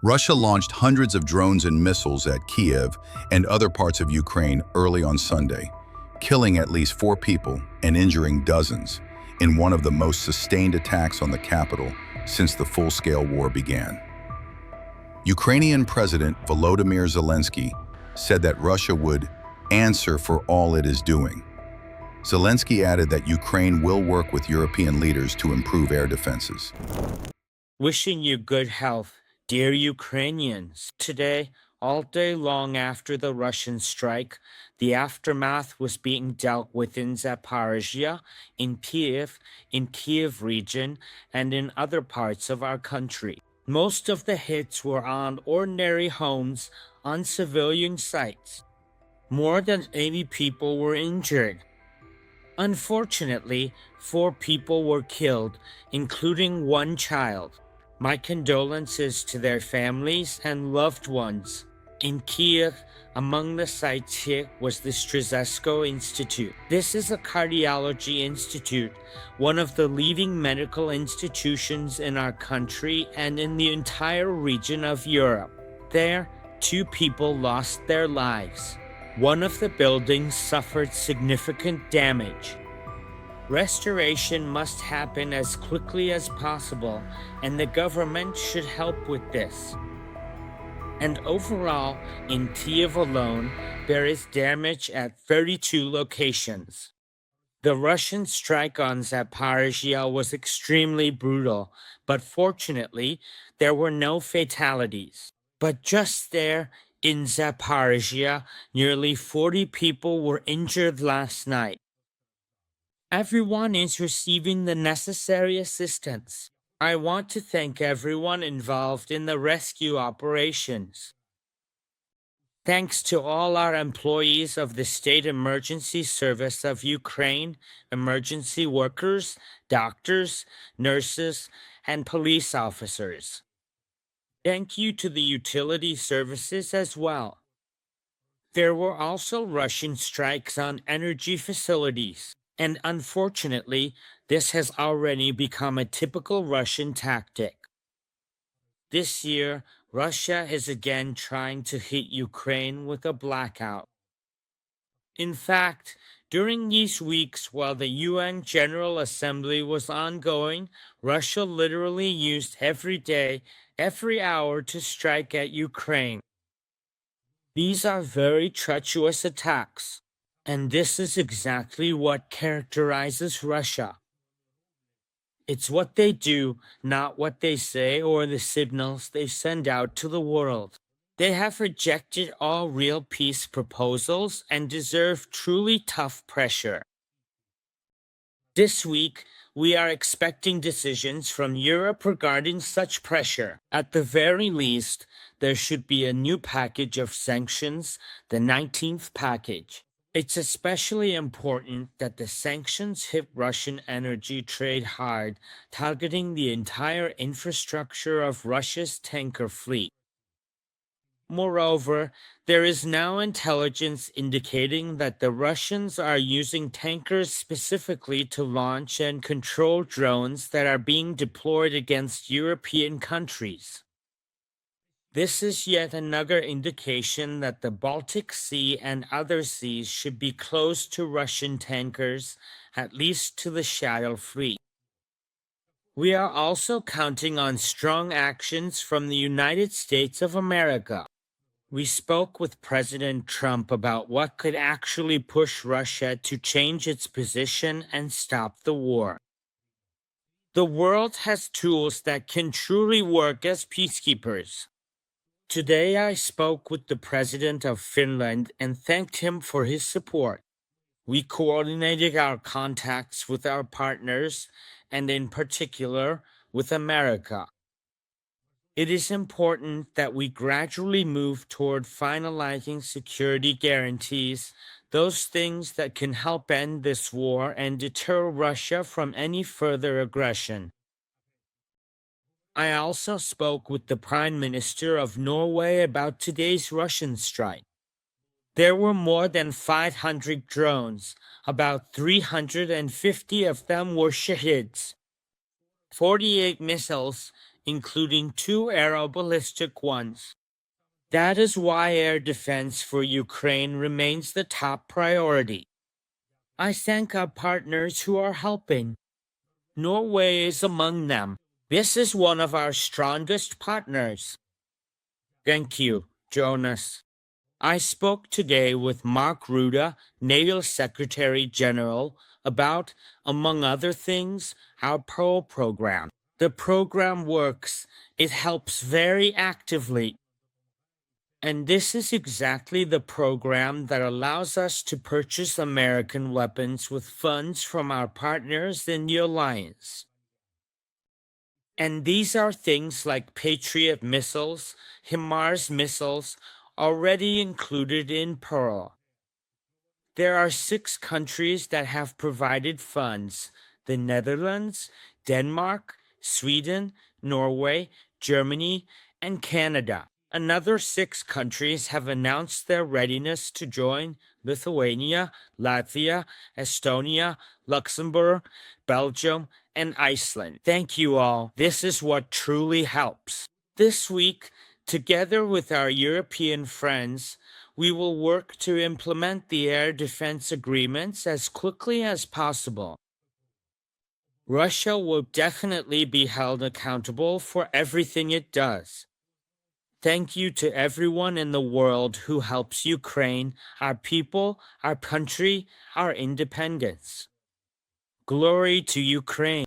Russia launched hundreds of drones and missiles at Kyiv and other parts of Ukraine early on Sunday, killing at least 4 people and injuring dozens in one of the most sustained attacks on the capital since the full-scale war began. Ukrainian President Volodymyr Zelenskyy said that Russia would answer for all it is doing. Zelenskyy added that Ukraine will work with European leaders to improve air defenses. Wishing you good health, dear Ukrainians. Today, all day long after the Russian strike, the aftermath was being dealt with in Zaporizhia, in Kyiv region, and in other parts of our country. Most of the hits were on ordinary homes on civilian sites. More than 80 people were injured. Unfortunately, 4 people were killed, including 1 child. My condolences to their families and loved ones. In Kyiv, among the sites hit was the Strzelecko Institute. This is a cardiology institute, one of the leading medical institutions in our country and in the entire region of Europe. There, 2 people lost their lives. One of the buildings suffered significant damage. Restoration must happen as quickly as possible, and the government should help with this. And overall, in Kyiv alone, there is damage at 32 locations. The Russian strike on Zaporizhia was extremely brutal, but fortunately, there were no fatalities. But just there, in Zaporizhia, nearly 40 people were injured last night. Everyone is receiving the necessary assistance. I want to thank everyone involved in the rescue operations. Thanks to all our employees of the State Emergency Service of Ukraine, emergency workers, doctors, nurses, and police officers. Thank you to the utility services as well. There were also Russian strikes on energy facilities. And unfortunately, this has already become a typical Russian tactic. This year, Russia is again trying to hit Ukraine with a blackout. In fact, during these weeks while the UN General Assembly was ongoing, Russia literally used every day, every hour to strike at Ukraine. These are very treacherous attacks. And this is exactly what characterizes Russia. It's what they do, not what they say or the signals they send out to the world. They have rejected all real peace proposals and deserve truly tough pressure. This week, we are expecting decisions from Europe regarding such pressure. At the very least, there should be a new package of sanctions, the 19th package. It's especially important that the sanctions hit Russian energy trade hard, targeting the entire infrastructure of Russia's tanker fleet. Moreover, there is now intelligence indicating that the Russians are using tankers specifically to launch and control drones that are being deployed against European countries. This is yet another indication that the Baltic Sea and other seas should be closed to Russian tankers, at least to the shadow fleet. We are also counting on strong actions from the United States of America. We spoke with President Trump about what could actually push Russia to change its position and stop the war. The world has tools that can truly work as peacekeepers. Today I spoke with the President of Finland and thanked him for his support. We coordinated our contacts with our partners and in particular with America. It is important that we gradually move toward finalizing security guarantees, those things that can help end this war and deter Russia from any further aggression. I also spoke with the Prime Minister of Norway about today's Russian strike. There were more than 500 drones. About 350 of them were Shahids. 48 missiles, including 2 aeroballistic ones. That is why air defense for Ukraine remains the top priority. I thank our partners who are helping. Norway is among them. This is one of our strongest partners. Thank you, Jonas. I spoke today with Mark Rutte, Naval Secretary General, about, among other things, our Pearl program. The program works. It helps very actively. And this is exactly the program that allows us to purchase American weapons with funds from our partners in the alliance. And these are things like Patriot missiles, HIMARS missiles, already included in Pearl. There are 6 countries that have provided funds: the Netherlands, Denmark, Sweden, Norway, Germany, and Canada. Another 6 countries have announced their readiness to join: Lithuania, Latvia, Estonia, Luxembourg, Belgium, and Iceland. Thank you all. This is what truly helps. This week, together with our European friends, we will work to implement the air defense agreements as quickly as possible. Russia will definitely be held accountable for everything it does. Thank you to everyone in the world who helps Ukraine, our people, our country, our independence. Glory to Ukraine.